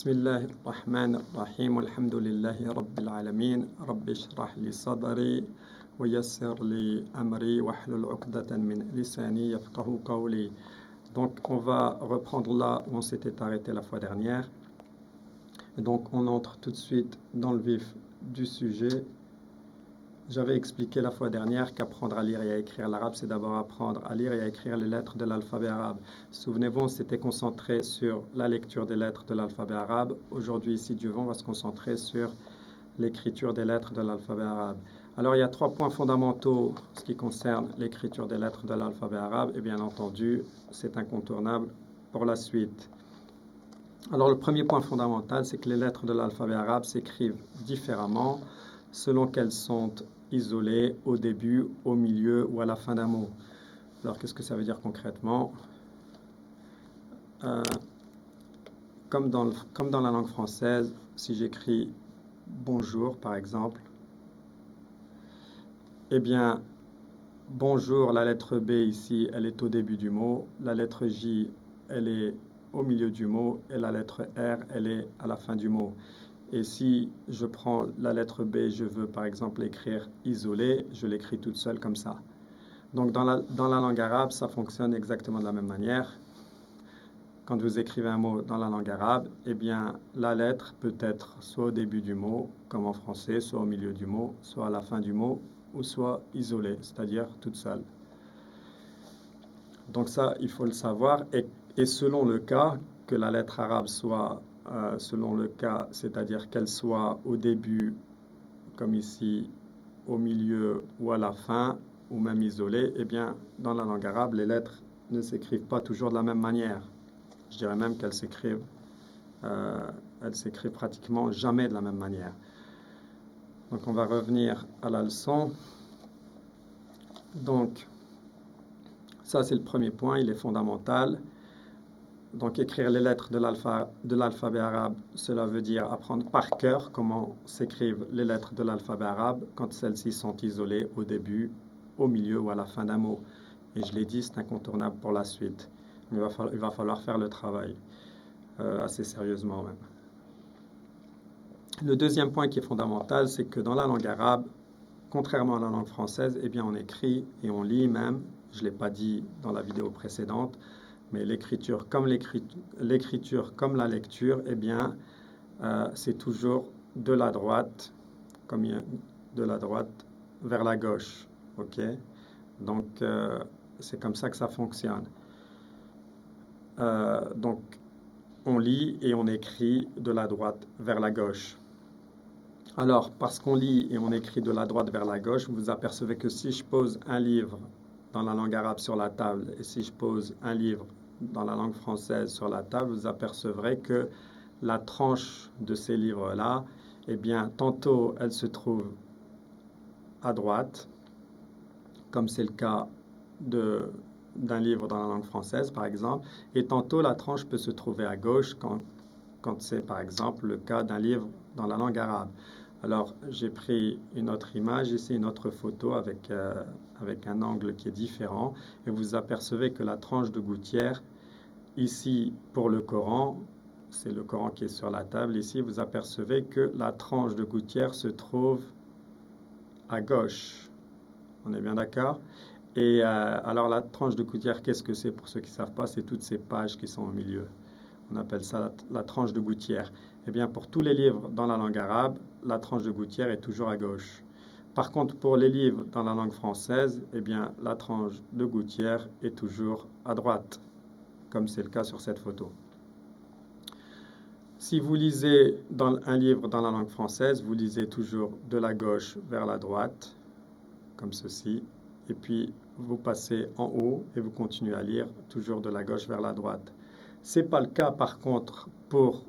بسم الله الرحمن الرحيم والحمد لله رب العالمين رب اشرح لي صدري ويسر لي أمري واحلل عقدة من لساني يفقه قولي. Donc on va reprendre là où on s'était arrêté la fois dernière. Et donc on entre tout de suite dans le vif du sujet. J'avais expliqué la fois dernière qu'apprendre à lire et à écrire l'arabe, c'est d'abord apprendre à lire et à écrire les lettres de l'alphabet arabe. Souvenez-vous, on s'était concentré sur la lecture des lettres de l'alphabet arabe. Aujourd'hui, ici, Dieu veut, on va se concentrer sur l'écriture des lettres de l'alphabet arabe. Alors, il y a 3 points fondamentaux en ce qui concerne l'écriture des lettres de l'alphabet arabe. Et bien entendu, c'est incontournable pour la suite. Alors, le premier point fondamental, c'est que les lettres de l'alphabet arabe s'écrivent différemment selon qu'elles sont isolées au début, au milieu ou à la fin d'un mot. Alors, qu'est-ce que ça veut dire concrètement? Comme dans la langue française, si j'écris bonjour, par exemple, eh bien, bonjour, la lettre B ici, elle est au début du mot, la lettre J, elle est au milieu du mot, et la lettre R, elle est à la fin du mot. Et si je prends la lettre B, je veux par exemple l'écrire isolée, je l'écris toute seule comme ça. Donc dans la langue arabe, ça fonctionne exactement de la même manière. Quand vous écrivez un mot dans la langue arabe, eh bien la lettre peut être soit au début du mot, comme en français, soit au milieu du mot, soit à la fin du mot, ou soit isolée, c'est-à-dire toute seule. Donc ça, il faut le savoir. Et selon le cas, que la lettre arabe soit selon le cas, c'est-à-dire qu'elle soit au début, comme ici, au milieu ou à la fin, ou même isolée, eh bien, dans la langue arabe, les lettres ne s'écrivent pas toujours de la même manière. Je dirais même qu'elles s'écrivent pratiquement jamais de la même manière. Donc, on va revenir à la leçon. Donc, ça, c'est le premier point, il est fondamental. Donc, écrire les lettres de l'alphabet arabe, cela veut dire apprendre par cœur comment s'écrivent les lettres de l'alphabet arabe quand celles-ci sont isolées au début, au milieu ou à la fin d'un mot. Et je l'ai dit, c'est incontournable pour la suite. Il va falloir faire le travail, assez sérieusement même. Le deuxième point qui est fondamental, c'est que dans la langue arabe, contrairement à la langue française, eh bien on écrit et on lit même, je ne l'ai pas dit dans la vidéo précédente, mais l'écriture comme la lecture, eh bien, c'est toujours de la droite, de la droite vers la gauche. Ok? Donc, c'est comme ça que ça fonctionne. Donc, on lit et on écrit de la droite vers la gauche. Alors, parce qu'on lit et on écrit de la droite vers la gauche, vous apercevez que si je pose un livre dans la langue arabe sur la table et si je pose un livre dans la langue française sur la table, vous apercevrez que la tranche de ces livres-là, eh bien, tantôt elle se trouve à droite, comme c'est le cas d'un livre dans la langue française, par exemple, et tantôt la tranche peut se trouver à gauche quand c'est, par exemple, le cas d'un livre dans la langue arabe. Alors, j'ai pris une autre image, ici une autre photo avec un angle qui est différent, et vous apercevez que la tranche de gouttière, ici, pour le Coran, c'est le Coran qui est sur la table, ici, vous apercevez que la tranche de gouttière se trouve à gauche. On est bien d'accord? Et alors, la tranche de gouttière, qu'est-ce que c'est pour ceux qui ne savent pas? C'est toutes ces pages qui sont au milieu. On appelle ça la tranche de gouttière. Eh bien, pour tous les livres dans la langue arabe, la tranche de gouttière est toujours à gauche. Par contre, pour les livres dans la langue française, eh bien, la tranche de gouttière est toujours à droite, comme c'est le cas sur cette photo. Si vous lisez un livre dans la langue française, vous lisez toujours de la gauche vers la droite, comme ceci, et puis vous passez en haut et vous continuez à lire toujours de la gauche vers la droite. Ce n'est pas le cas, par contre, pour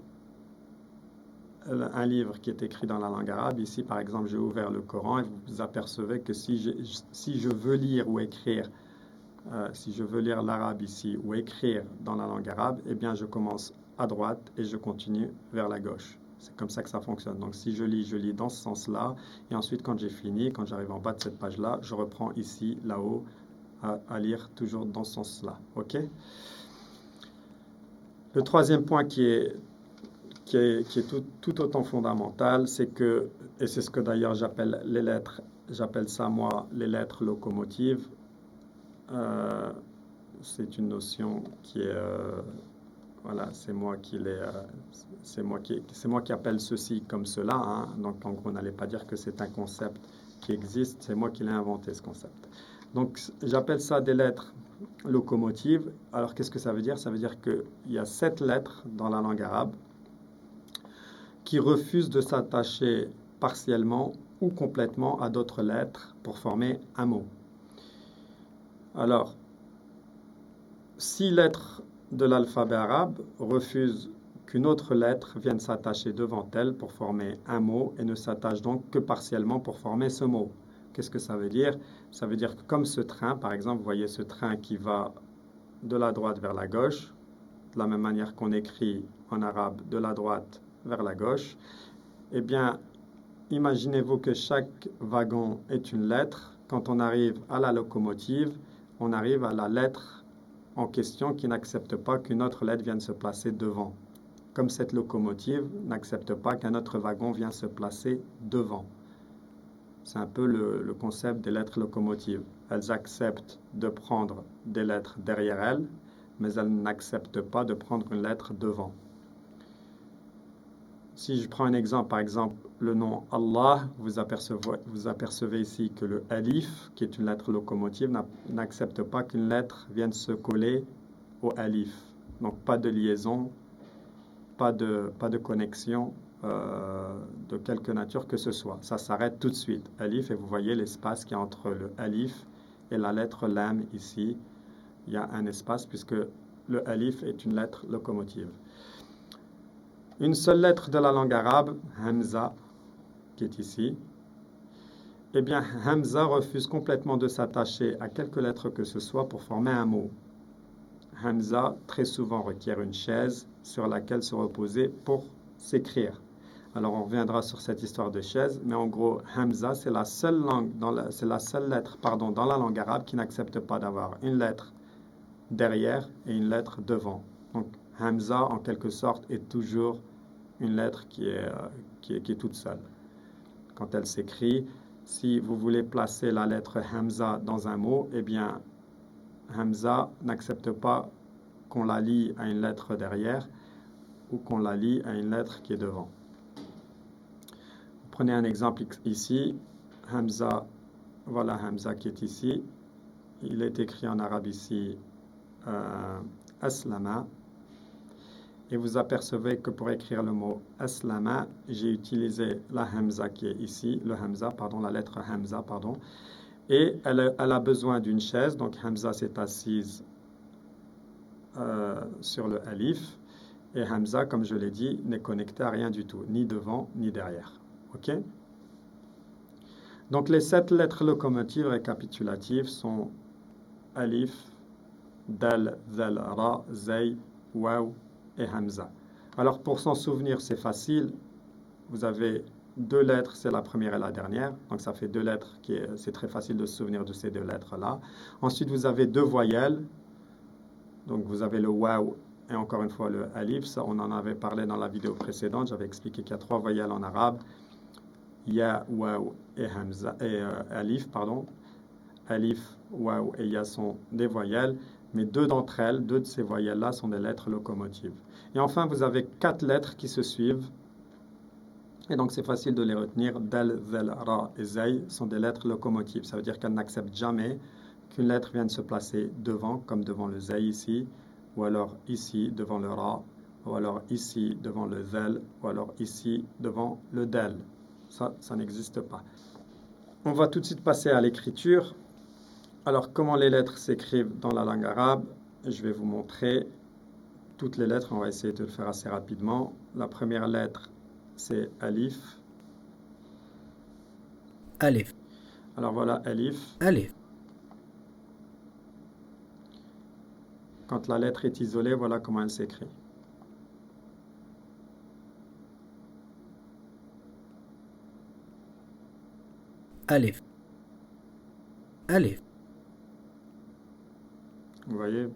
un livre qui est écrit dans la langue arabe. Ici, par exemple, j'ai ouvert le Coran et vous apercevez que si je veux lire ou écrire, si je veux lire l'arabe ici ou écrire dans la langue arabe, eh bien, je commence à droite et je continue vers la gauche. C'est comme ça que ça fonctionne. Donc, si je lis dans ce sens-là, et ensuite, quand j'ai fini, quand j'arrive en bas de cette page-là, je reprends ici, là-haut, à lire toujours dans ce sens-là. OK? Le troisième point qui qui est tout autant fondamental, c'est que, et c'est ce que d'ailleurs j'appelle les lettres, j'appelle ça moi les lettres locomotives. Euh, c'est une notion qui est, voilà, c'est moi qui appelle ceci comme cela, hein. Donc en gros, n'allez pas dire que c'est un concept qui existe, c'est moi qui l'ai inventé ce concept. Donc j'appelle ça des lettres locomotives. Alors qu'est-ce que ça veut dire? Ça veut dire qu'il y a 7 lettres dans la langue arabe qui refusent de s'attacher partiellement ou complètement à d'autres lettres pour former un mot. Alors, 6 lettres de l'alphabet arabe refusent qu'une autre lettre vienne s'attacher devant elle pour former un mot et ne s'attache donc que partiellement pour former ce mot. Qu'est-ce que ça veut dire? Ça veut dire que comme ce train, par exemple, vous voyez ce train qui va de la droite vers la gauche, de la même manière qu'on écrit en arabe de la droite vers la gauche, eh bien, imaginez-vous que chaque wagon est une lettre. Quand on arrive à la locomotive, on arrive à la lettre en question qui n'accepte pas qu'une autre lettre vienne se placer devant. Comme cette locomotive n'accepte pas qu'un autre wagon vienne se placer devant. C'est un peu le concept des lettres locomotives. Elles acceptent de prendre des lettres derrière elles, mais elles n'acceptent pas de prendre une lettre devant. Si je prends un exemple, par exemple, le nom Allah, vous apercevez ici que le alif, qui est une lettre locomotive, n'accepte pas qu'une lettre vienne se coller au alif. Donc pas de liaison, pas de connexion de quelque nature que ce soit. Ça s'arrête tout de suite. Alif, et vous voyez l'espace qui est entre le alif et la lettre lam ici. Il y a un espace puisque le alif est une lettre locomotive. Une seule lettre de la langue arabe, Hamza, qui est ici, eh bien, Hamza refuse complètement de s'attacher à quelque lettre que ce soit pour former un mot. Hamza, très souvent, requiert une chaise sur laquelle se reposer pour s'écrire. Alors, on reviendra sur cette histoire de chaise, mais en gros, Hamza, c'est la seule lettre, dans la langue arabe qui n'accepte pas d'avoir une lettre derrière et une lettre devant. Donc, Hamza, en quelque sorte, est toujours une lettre qui est toute seule. Quand elle s'écrit, si vous voulez placer la lettre Hamza dans un mot, eh bien, Hamza n'accepte pas qu'on la lie à une lettre derrière ou qu'on la lie à une lettre qui est devant. Prenez un exemple ici, Hamza, voilà Hamza qui est ici. Il est écrit en arabe ici, Aslama. Et vous apercevez que pour écrire le mot Aslama, j'ai utilisé la Hamza qui est ici, la lettre Hamza, et elle a besoin d'une chaise, donc Hamza s'est assise sur le alif, et Hamza, comme je l'ai dit, n'est connecté à rien du tout, ni devant, ni derrière. Ok? Donc les 7 lettres locomotives récapitulatives sont alif, dal, zal, ra, zay, waw et Hamza. Alors pour s'en souvenir, c'est facile. Vous avez 2 lettres, c'est la première et la dernière. Donc ça fait 2 lettres, c'est très facile de se souvenir de ces 2 lettres-là. Ensuite, vous avez 2 voyelles. Donc vous avez le waw et encore une fois le alif. Ça, on en avait parlé dans la vidéo précédente. J'avais expliqué qu'il y a 3 voyelles en arabe. Ya, waw et Hamza, et alif, pardon. Alif, waw et ya sont des voyelles, mais 2 d'entre elles, 2 de ces voyelles-là sont des lettres locomotives. Et enfin, vous avez 4 lettres qui se suivent, et donc c'est facile de les retenir. Dal, zal, ra et zay sont des lettres locomotives. Ça veut dire qu'elles n'acceptent jamais qu'une lettre vienne se placer devant, comme devant le zay ici, ou alors ici devant le ra, ou alors ici devant le zal, ou alors ici devant le dal. Ça n'existe pas. On va tout de suite passer à l'écriture. Alors, comment les lettres s'écrivent dans la langue arabe? Je vais vous montrer toutes les lettres. On va essayer de le faire assez rapidement. La première lettre, c'est alif. Alif, Alors voilà, alif. alif, Quand la lettre est isolée, voilà comment elle s'écrit. alif, alif, Vous voyez,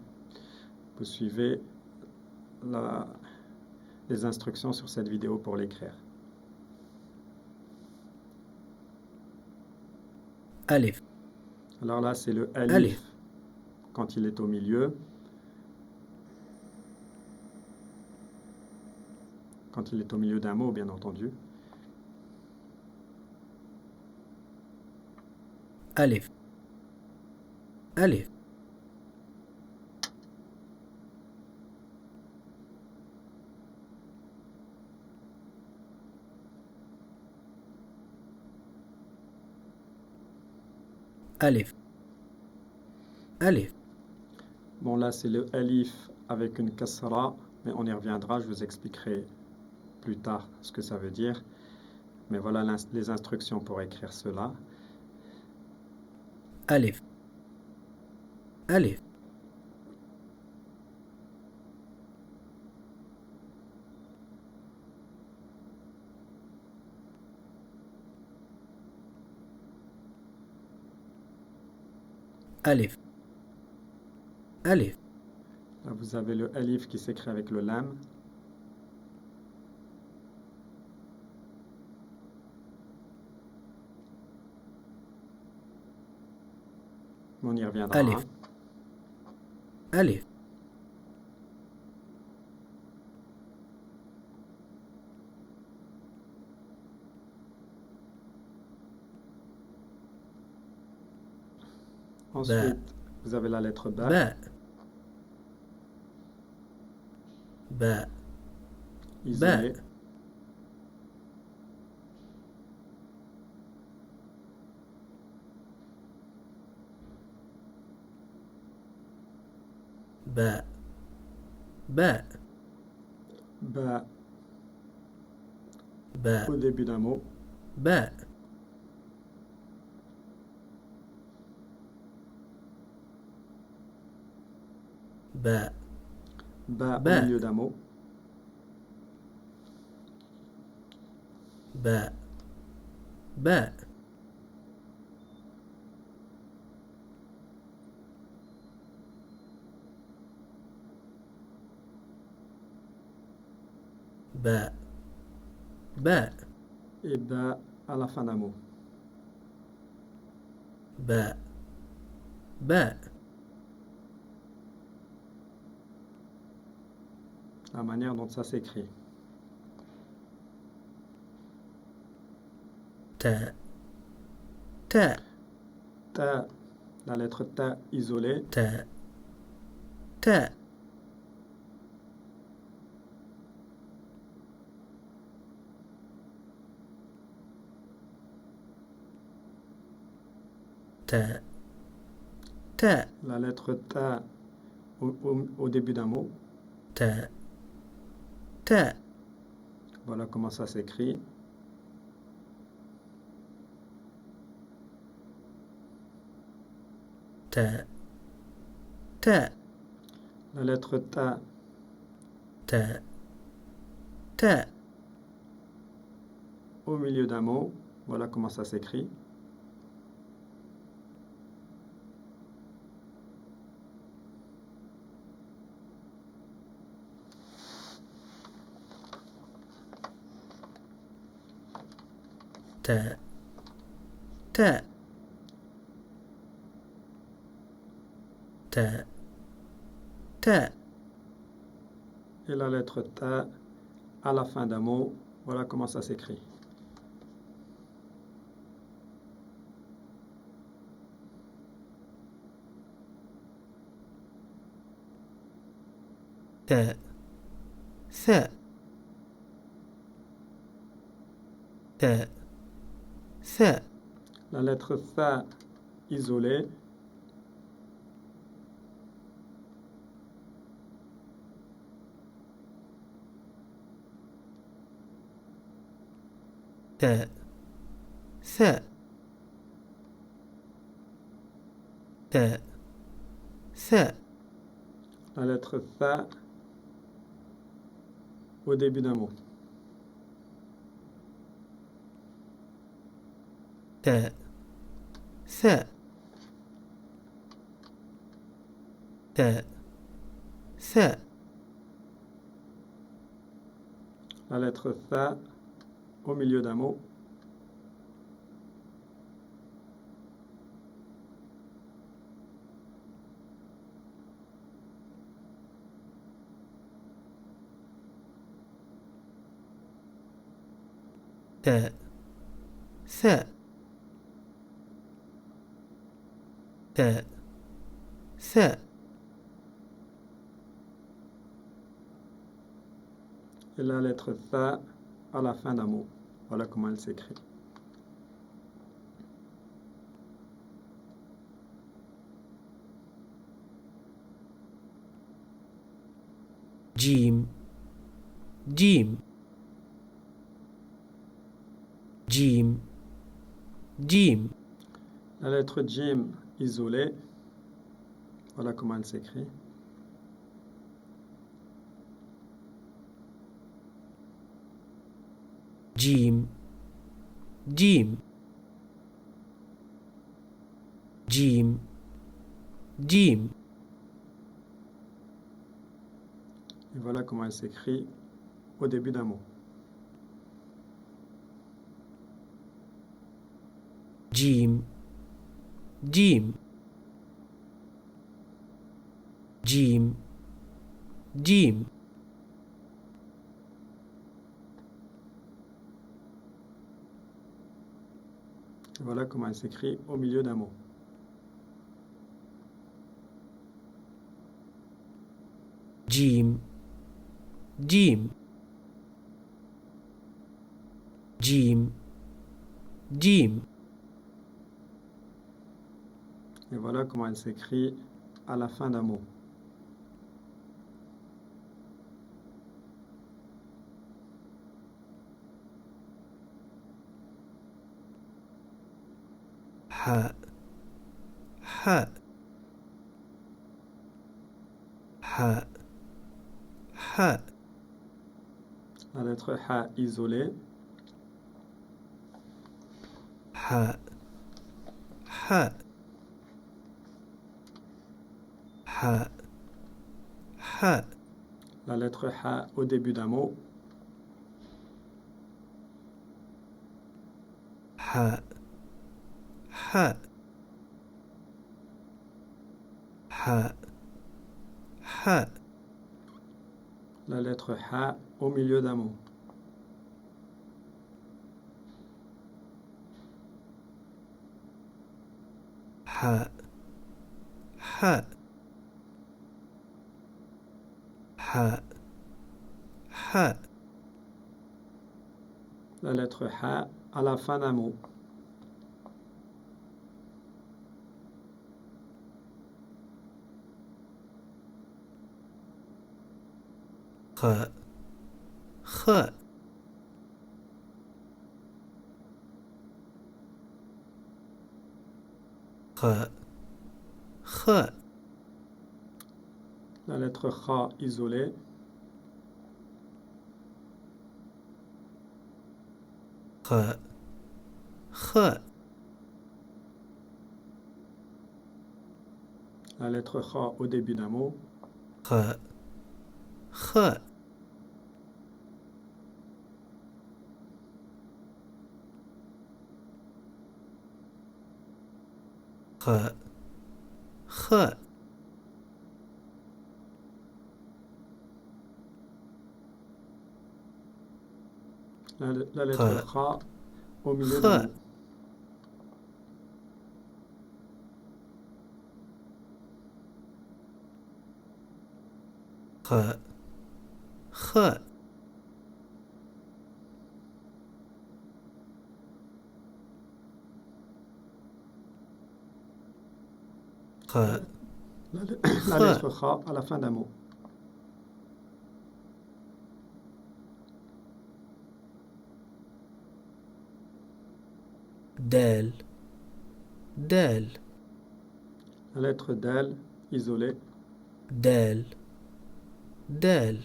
vous suivez les instructions sur cette vidéo pour l'écrire. ألف Alors là, c'est le Alif. alif quand il est au milieu. Quand il est au milieu d'un mot, bien entendu. ألف ألف ألف ألف Bon, là, c'est le alif avec une kasra, mais on y reviendra, je vous expliquerai plus tard ce que ça veut dire. Mais voilà les instructions pour écrire cela. ألف ألف ألف ألف Là, vous avez le alif qui s'écrit avec le lam. On y reviendra. Alif. ألف Ensuite, vous avez la lettre ba, باء باء isolée. باء باء Ba باء au début d'un mot. باء باء Ba au Ba. milieu d'un mot. باء باء باء باء Et ba à la fin d'un mot. باء باء La manière dont ça s'écrit. تاء تاء Ta, la lettre ta isolée. تاء تاء تاء تاء La lettre ta au début d'un mot. تاء تاء Voilà comment ça s'écrit. تاء تاء La lettre ta تاء تاء au milieu d'un mot. Voilà comment ça s'écrit. تاء تاء تاء تاء Et la lettre ta à la fin d'un mot. Voilà comment ça s'écrit. تاء ثاء تاء ثاء La lettre tha isolée. تاء ثاء تاء ثاء La lettre tha au début d'un mot. تاء ثاء تاء ثاء La lettre tha au milieu d'un mot. تاء ثاء تاء ثاء Et la lettre tha à la fin d'un mot. Voilà comment elle s'écrit. جيم جيم جيم جيم La lettre jim isolée. Voilà comment elle s'écrit. جيم جيم جيم جيم Et voilà comment elle s'écrit au début d'un mot. جيم جيم جيم جيم Et voilà comment elle s'écrit au milieu d'un mot. جيم جيم جيم جيم Et voilà comment elle s'écrit à la fin d'un mot. حاء حاء حاء حاء La lettre ha isolée. حاء حاء حاء حاء La lettre ha au début d'un mot. حاء حاء حاء حاء La lettre ha au milieu d'un mot. حاء حاء حاء حاء La lettre ha à la fin d'un mot. خاء خاء خاء خاء La lettre kha isolée. خاء خاء La lettre kha au début d'un mot. خاء خاء خاء خاء La lettre kha au milieu Kha. d'un mot. خاء خاء خاء La lettre kha à la fin d'un mot. دال دال La lettre dal isolée. دال دال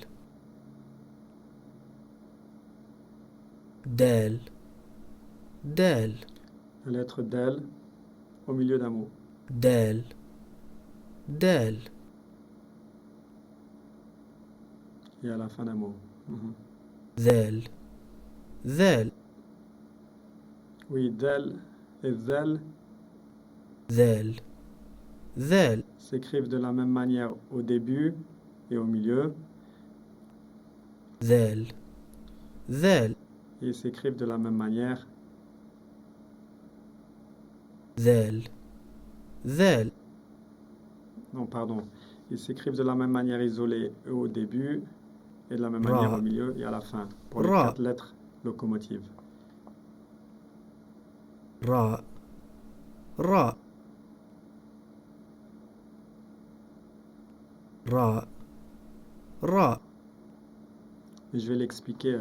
دال دال La lettre dal au milieu d'un mot. دال دال Et à la fin d'un mot. Mhm. ذال ذال Oui, del et zel ذال ذال s'écrivent de la même manière au début et au milieu, ذال ذال et ils s'écrivent de la même manière ذال ذال non, pardon, ils s'écrivent de la même manière isolée au début et de la même manière au راء milieu et à la fin pour les راء 4 lettres locomotives. راء راء راء راء Et je vais l'expliquer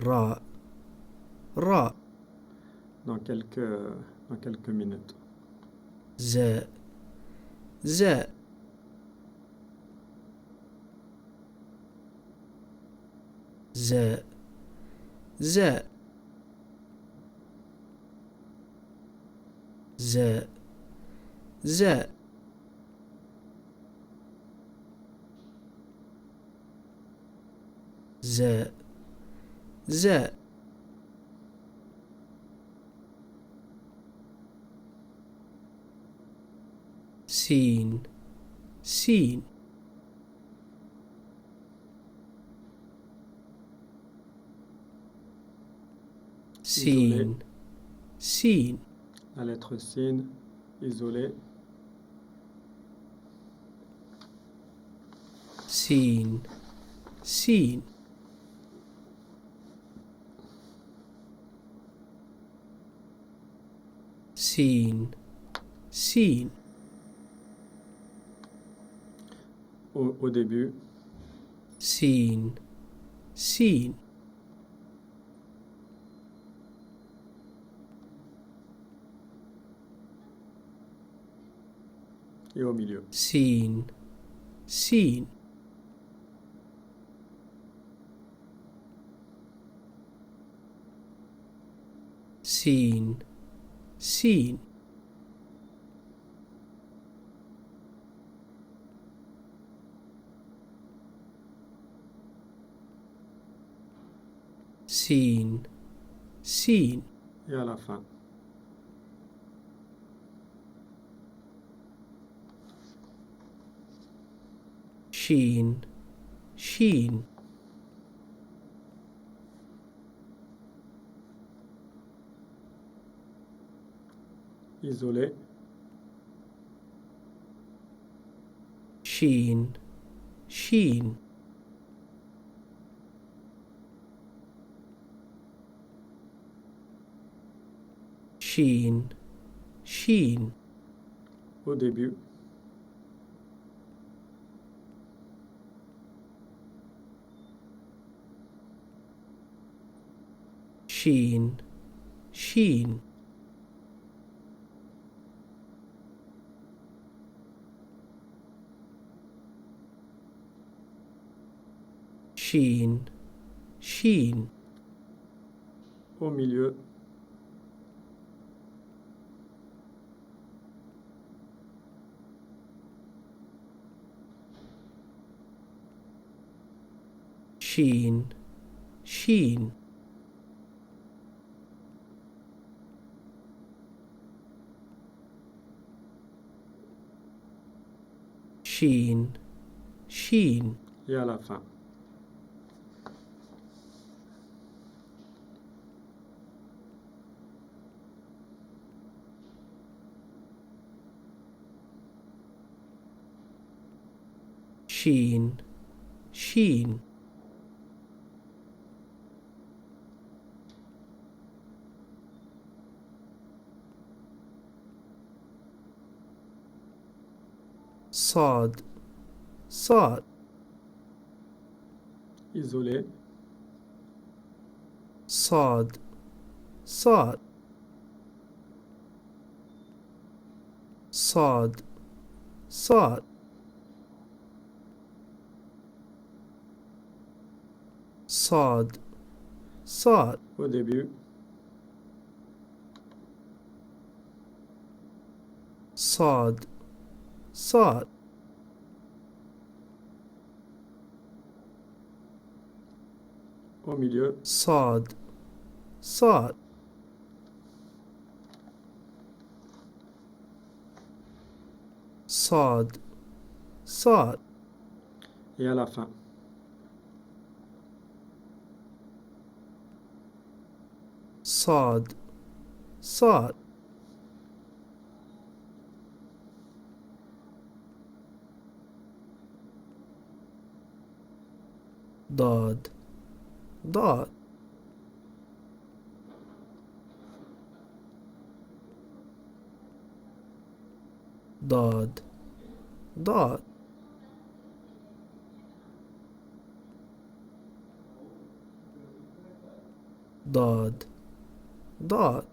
راء راء dans quelques minutes. زاء زاء زاء زاء زاء زاء زاء زاء سين سين سين سين La lettre sin isolée, سين سين سين سين au début, سين سين et au milieu. سين سين سين سين سين سين Et à la fin. شين شين Isolé, شين شين شين شين au début, شين شين شين شين au milieu, شين شين شين شين et à la fin. شين شين صاد صاد Isolé, صاد صاد صاد صاد صاد صاد au début, صاد صاد Au milieu. صاد صاد صاد صاد Et à la fin. صاد صاد ضاد ضاد ضاد ضاد ضاد ضاد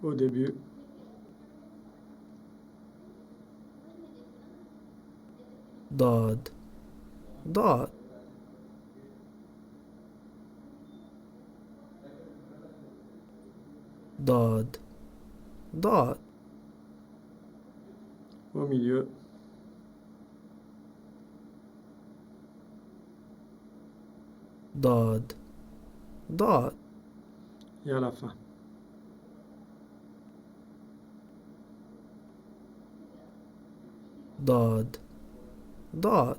Au début. ضاد ضاد ضاد ضاد Au milieu. ضاد ضاد Et à la fin. ضاد ضاد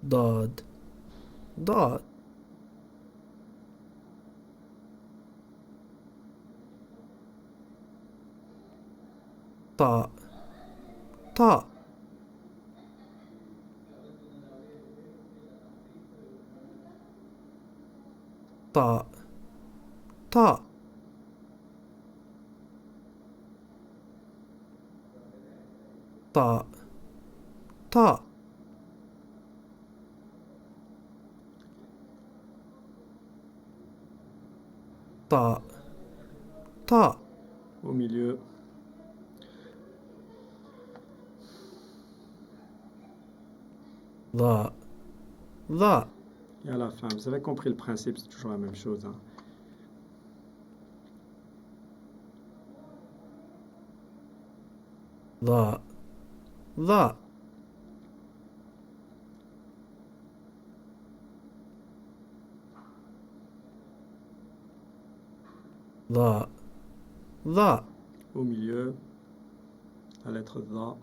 ضاد ضاد طاء طاء طاء طاء طاء طاء طاء طاء Au milieu. ضاء ضاء Et à la fin. Vous avez compris le principe, c'est toujours la même chose. Hein. ضاء ضاء ضاء ضاء Au milieu. La lettre ضاء.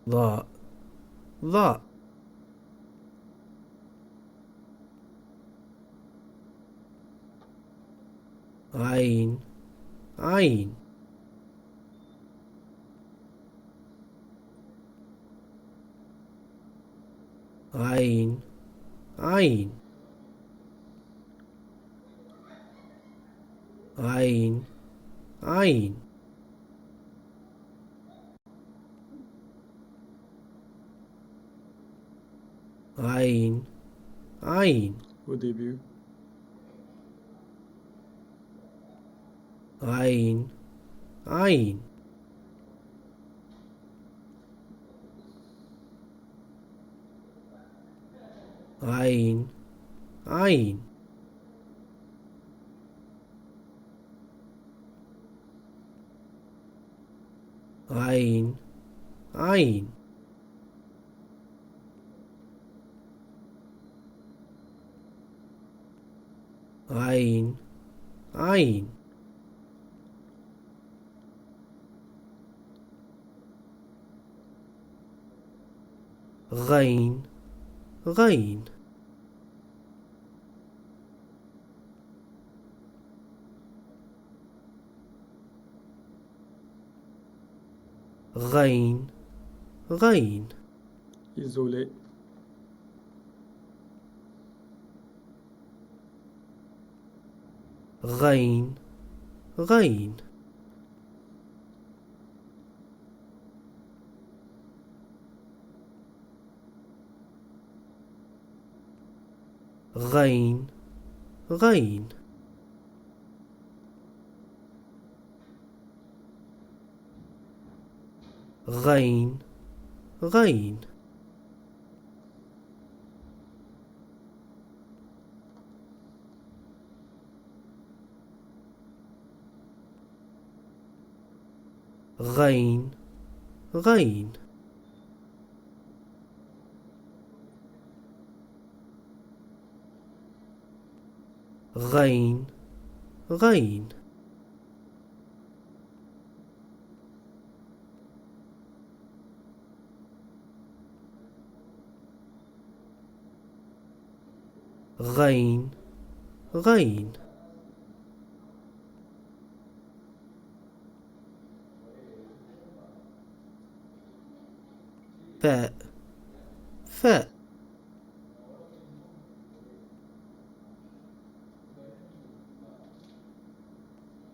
ضاء ضاء عين عين عين عين عين عين عين عين Au début. عين عين عين عين عين عين عين عين غين غين غين غين Isolé. غين غين غين غين غين غين غين غين غين غين غين غين فاء فاء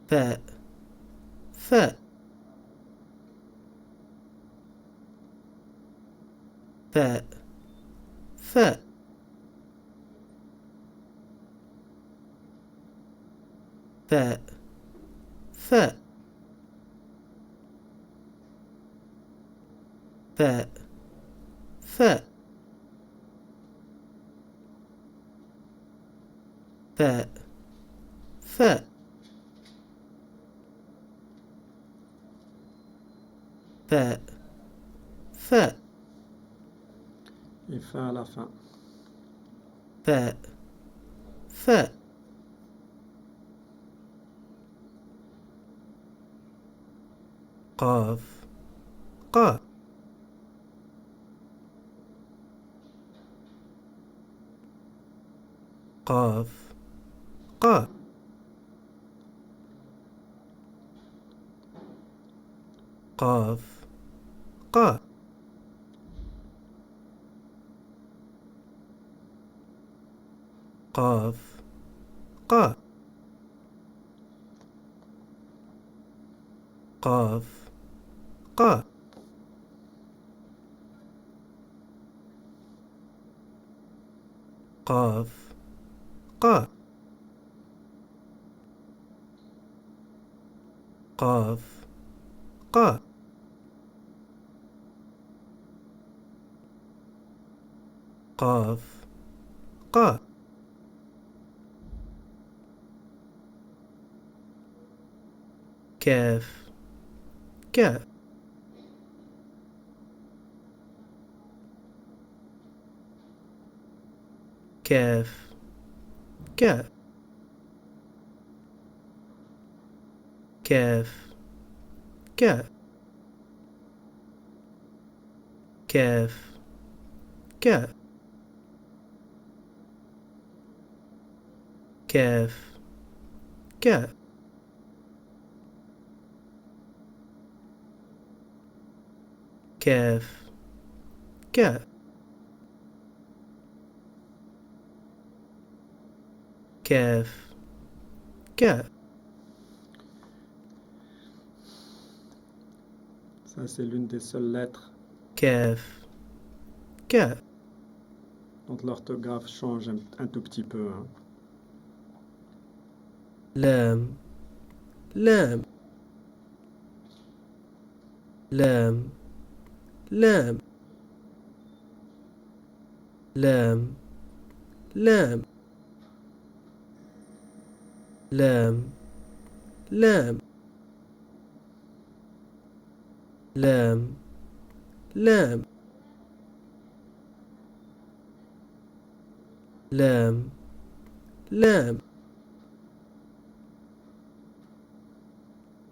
فاء فاء فاء فاء فاء فاء فاء فاء فاء فاء فاء فاء Et fin à la fin. فاء فاء قاف قاف قاف قاف قاف قاف قاف قاف قاف قاف قاف قاف قاف قاف قاف قاف كاف كاف كاف كاف كاف كاف كاف كاف كاف كاف كاف كاف كاف كاف Ça, c'est l'une des seules lettres كاف كاف dont l'orthographe change un tout petit peu, hein. لام لام لام لام لام لام لام لام لام لام لام لام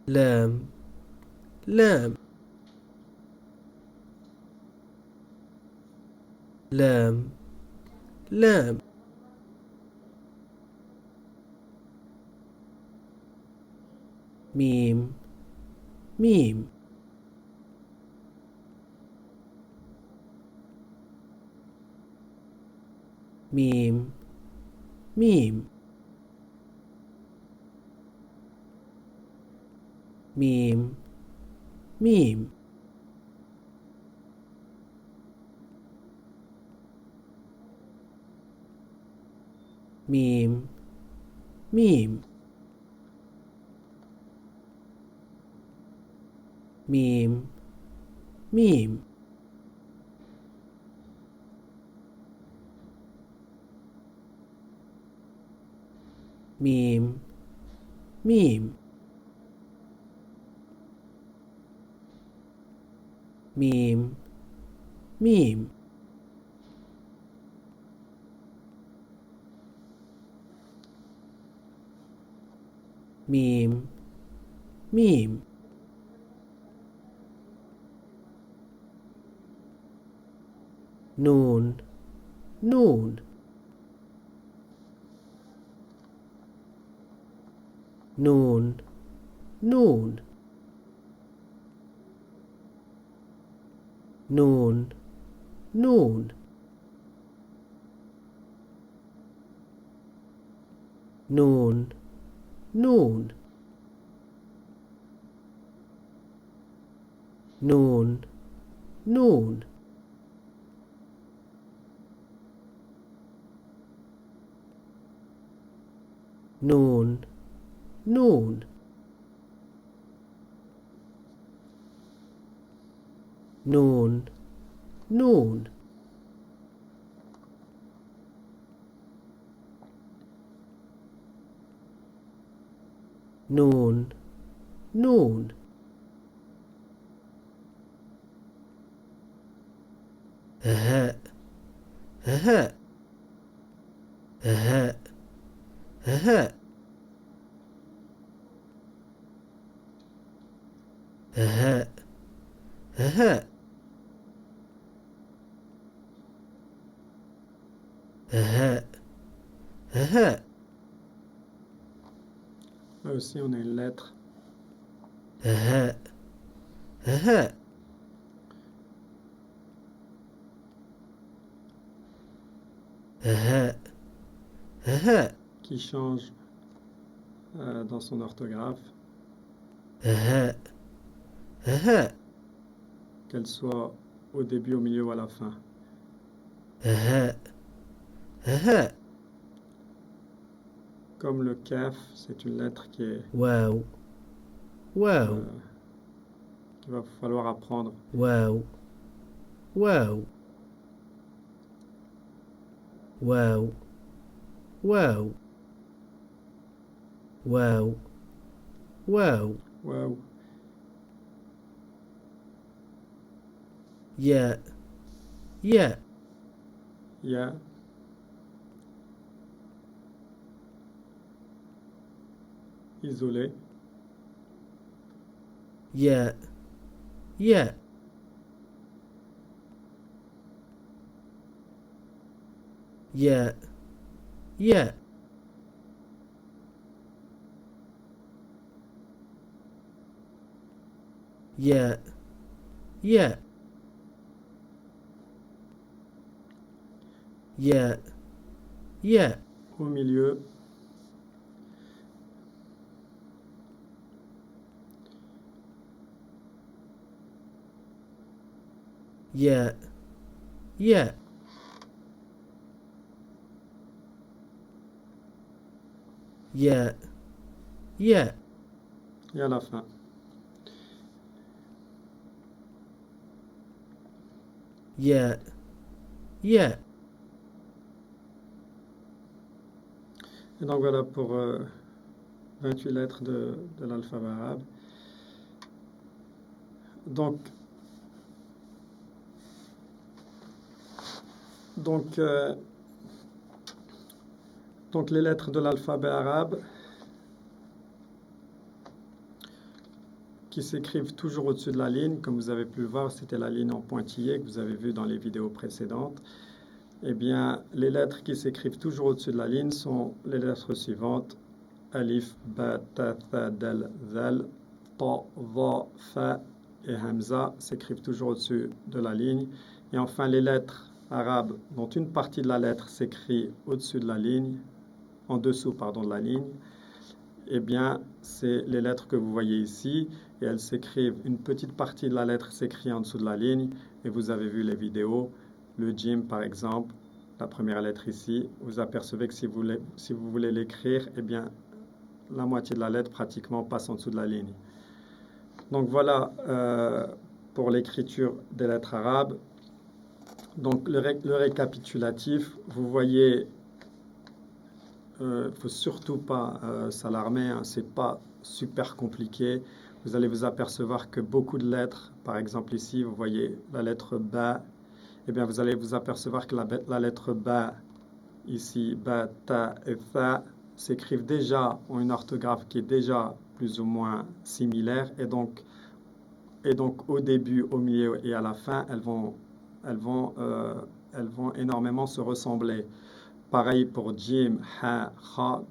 لام لام لام لام ميم ميم ميم ميم ميم ميم ميم ميم ميم ميم ميم ميم ميم ميم ميم ميم نون نون نون نون نون نون نون نون نون نون نون نون نون نون نون نون ها ها ها ها ها ها ها ها Là aussi, on a une lettre. ها ها ها ها Qui change dans son orthographe, ها ها qu'elle soit au début, au milieu ou à la fin. ها ها Comme le kaf, c'est une lettre واو واو qu'il va falloir apprendre. واو واو واو واو واو واو Waouh. ياء ياء Ya, isolé. ياء ياء ياء ياء ياء ياء ياء ياء Au milieu, ياء ياء ياء ياء et à la fin. ياء ياء Et donc voilà pour 28 lettres de l'alphabet arabe. Donc, donc, euh, donc les lettres de l'alphabet arabe qui s'écrivent toujours au-dessus de la ligne, comme vous avez pu le voir, c'était la ligne en pointillé que vous avez vu dans les vidéos précédentes. Eh bien, les lettres qui s'écrivent toujours au-dessus de la ligne sont les lettres suivantes. Alif, Ba, Ta, Tha, Dal, Zal, Ta, Va, Fa et Hamza s'écrivent toujours au-dessus de la ligne. Et enfin, les lettres arabes dont une partie de la lettre s'écrit au-dessus de la ligne, en dessous, pardon, de la ligne, eh bien, c'est les lettres que vous voyez ici, et elles s'écrivent, une petite partie de la lettre s'écrit en dessous de la ligne, et vous avez vu les vidéos, le jim par exemple, la première lettre ici, vous apercevez que si vous voulez l'écrire, eh bien, la moitié de la lettre pratiquement passe en dessous de la ligne. Donc voilà pour l'écriture des lettres arabes. Donc le récapitulatif, vous voyez, faut surtout pas s'alarmer, hein, c'est pas super compliqué. vous allez vous apercevoir que beaucoup de lettres, par exemple ici, vous voyez la lettre ba, eh bien vous allez vous apercevoir que la lettre ba, ici, ba, ta et tha, s'écrivent déjà en une orthographe qui est déjà plus ou moins similaire, et donc au début, au milieu et à la fin, elles vont énormément se ressembler. Pareil pour jim, ha, kha,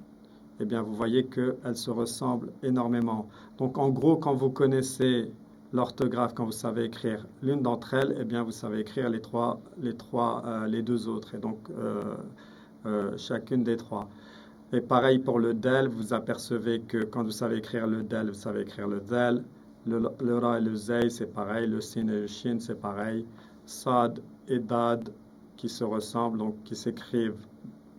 eh bien vous voyez qu'elles se ressemblent énormément. Donc en gros, quand vous connaissez l'orthographe, quand vous savez écrire l'une d'entre elles, eh bien vous savez écrire les deux autres, et donc chacune des trois. Et pareil pour le del, vous apercevez que quand vous savez écrire le del, vous savez écrire le del. Le ra et le zay, c'est pareil. Le sin et le shin, c'est pareil. Sad et dad, qui se ressemblent, donc qui s'écrivent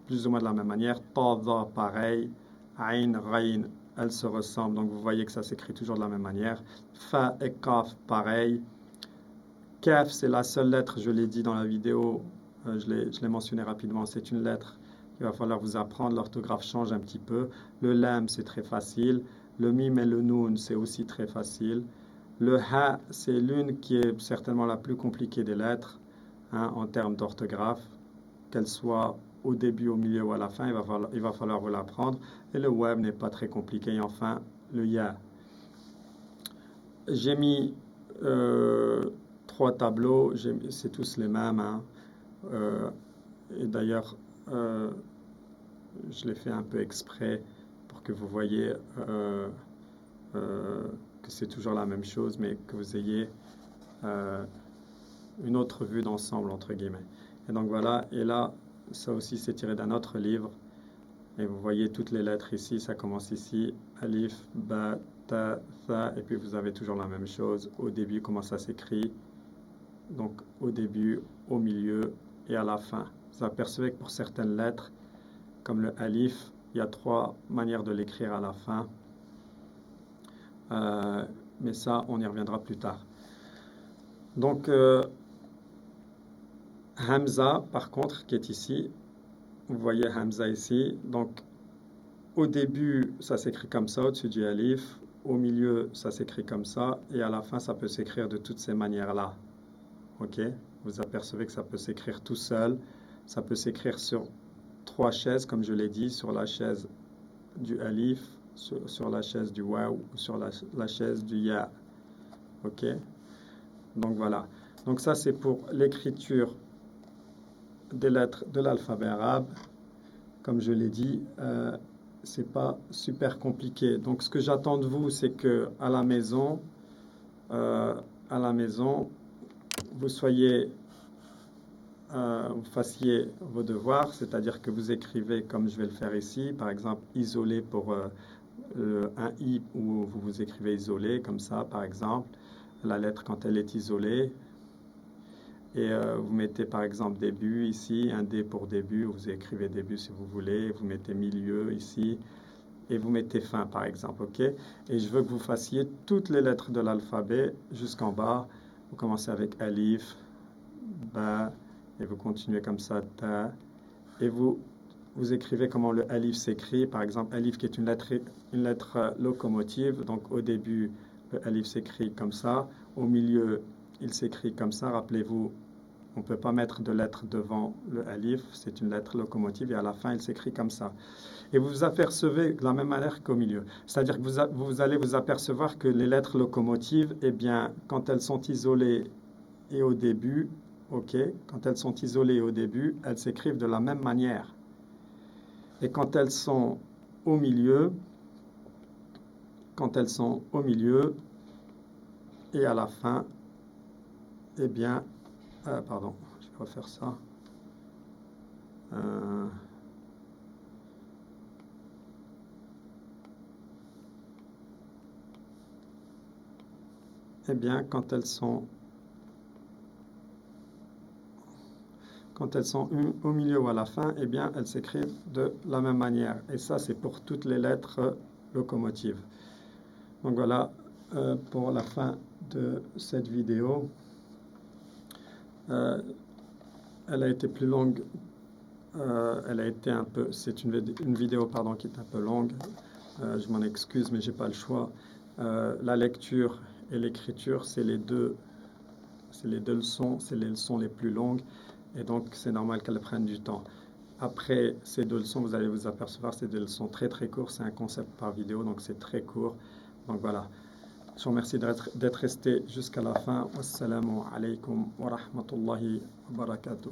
plus ou moins de la même manière. Ta, dha, pareil. Ain, rain, elles se ressemblent, donc vous voyez que ça s'écrit toujours de la même manière. Fa et kaf, pareil. Kaf, c'est la seule lettre, je l'ai dit dans la vidéo, je l'ai mentionné rapidement, c'est une lettre qu'il va falloir vous apprendre, l'orthographe change un petit peu. Le lam, c'est très facile. Le mim et le noun, c'est aussi très facile. Le ha, c'est l'une qui est certainement la plus compliquée des lettres, hein, en termes d'orthographe, qu'elle soit au début, au milieu ou à la fin, il va falloir vous l'apprendre. Et le web n'est pas très compliqué. Et enfin, le ya. J'ai mis 3 tableaux, c'est tous les mêmes, hein. Et d'ailleurs, je l'ai fait un peu exprès pour que vous voyez que c'est toujours la même chose, mais que vous ayez une autre vue d'ensemble, entre guillemets. Et donc voilà, et là, ça aussi c'est tiré d'un autre livre. Et vous voyez toutes les lettres ici, ça commence ici, alif, ba, ta, tha, et puis vous avez toujours la même chose. Au début, comment ça s'écrit? Donc au début, au milieu et à la fin. Vous apercevez que pour certaines lettres, comme le alif, il y a 3 manières de l'écrire à la fin. Mais ça, on y reviendra plus tard. Donc, Hamza, par contre, qui est ici, vous voyez Hamza ici. Donc, au début, ça s'écrit comme ça, au-dessus du alif. Au milieu, ça s'écrit comme ça. Et à la fin, ça peut s'écrire de toutes ces manières-là. Ok? Vous apercevez que ça peut s'écrire tout seul. Ça peut s'écrire sur 3 chaises, comme je l'ai dit, sur la chaise du alif, sur la chaise du waw ou sur la chaise du ya. Ok? Donc voilà. Donc ça, c'est pour l'écriture des lettres de l'alphabet arabe. Comme je l'ai dit, c'est pas super compliqué. Donc ce que j'attends de vous, c'est que à la maison, vous fassiez vos devoirs, c'est-à-dire que vous écrivez comme je vais le faire ici, par exemple isolé pour un i où vous écrivez isolé comme ça, par exemple, la lettre quand elle est isolée. Et vous mettez par exemple début ici, un D pour début, vous écrivez début si vous voulez, vous mettez milieu ici, et vous mettez fin par exemple, ok? Et je veux que vous fassiez toutes les lettres de l'alphabet jusqu'en bas. Vous commencez avec alif, ba, et vous continuez comme ça, ta, et vous écrivez comment le alif s'écrit. Par exemple, alif qui est une lettre locomotive, donc au début, le alif s'écrit comme ça, au milieu, il s'écrit comme ça, rappelez-vous, on ne peut pas mettre de lettre devant le alif, c'est une lettre locomotive, et à la fin, il s'écrit comme ça. Et vous vous apercevez de la même manière qu'au milieu. C'est-à-dire que vous allez vous apercevoir que les lettres locomotives, eh bien, quand elles sont isolées et au début, ok, quand elles sont isolées au début, elles s'écrivent de la même manière. Et quand elles sont au milieu, et à la fin, eh bien, pardon, je vais refaire ça. Eh bien, quand elles sont au milieu ou à la fin, eh bien, elles s'écrivent de la même manière. Et ça, c'est pour toutes les lettres locomotives. Donc voilà pour la fin de cette vidéo. Elle a été plus longue. C'est une vidéo pardon, qui est un peu longue. Je m'en excuse, mais j'ai pas le choix. La lecture et l'écriture, c'est les deux leçons, c'est les leçons les plus longues, et donc c'est normal qu'elles prennent du temps. Après ces deux leçons, vous allez vous apercevoir, c'est des leçons très très courtes, c'est un concept par vidéo, donc c'est très court. Donc voilà. Je vous remercie d'être resté jusqu'à la fin. Wassalamu alaikum wa rahmatullahi wa barakatuh.